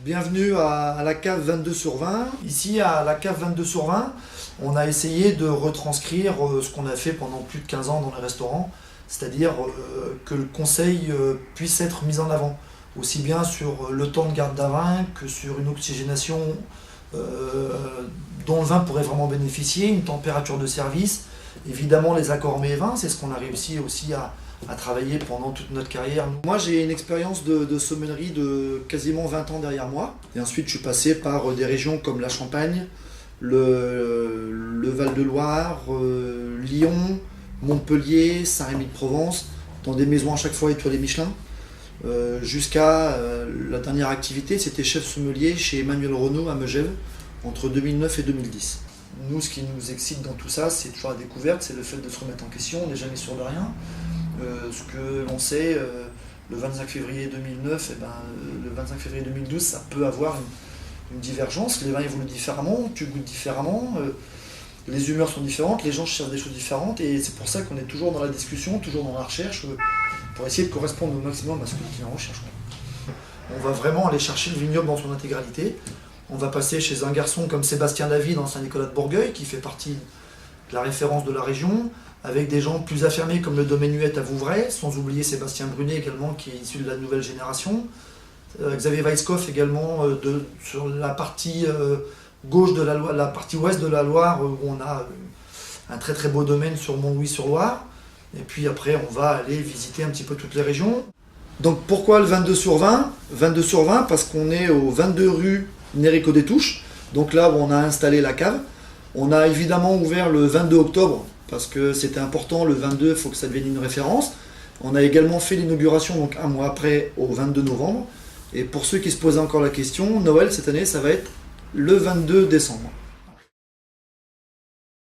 Bienvenue à la cave 22/20. Ici, à la cave 22/20, on a essayé de retranscrire ce qu'on a fait pendant plus de 15 ans dans les restaurants, c'est-à-dire que le conseil puisse être mis en avant, aussi bien sur le temps de garde d'un vin que sur une oxygénation dont le vin pourrait vraiment bénéficier, une température de service, évidemment les accords mets et vins, c'est ce qu'on a réussi aussi à travailler pendant toute notre carrière. Moi j'ai une expérience de sommellerie de quasiment 20 ans derrière moi. Et ensuite je suis passé par des régions comme la Champagne, le Val-de-Loire, Lyon, Montpellier, Saint-Rémy-de-Provence, dans des maisons à chaque fois étoilées Michelin. Jusqu'à la dernière activité, c'était chef sommelier chez Emmanuel Renault à Megève entre 2009 et 2010. Nous, ce qui nous excite dans tout ça, c'est toujours la découverte, c'est le fait de se remettre en question, on n'est jamais sûr de rien. Ce que l'on sait, le 25 février 2009, le 25 février 2012, ça peut avoir une divergence. Les vins évoluent différemment, tu goûtes différemment, les humeurs sont différentes, les gens cherchent des choses différentes, et c'est pour ça qu'on est toujours dans la discussion, toujours dans la recherche, pour essayer de correspondre au maximum à ce que le client recherche. On va vraiment aller chercher le vignoble dans son intégralité. On va passer chez un garçon comme Sébastien David dans Saint-Nicolas de Bourgueil, qui fait partie de la référence de la région, avec des gens plus affirmés comme le Domaine Huette à Vouvray, sans oublier Sébastien Brunet également, qui est issu de la nouvelle génération. Xavier Weisskopf également, sur la partie gauche de la partie ouest de la Loire, où on a un très très beau domaine sur Montlouis-sur-Loire. Et puis après, on va aller visiter un petit peu toutes les régions. Donc pourquoi le 22/20 ? 22/20 parce qu'on est au 22 rue Nérico des Touches, donc là où on a installé la cave. On a évidemment ouvert le 22 octobre, parce que c'était important, le 22, il faut que ça devienne une référence. On a également fait l'inauguration, donc un mois après, au 22 novembre. Et pour ceux qui se posaient encore la question, Noël cette année, ça va être le 22 décembre.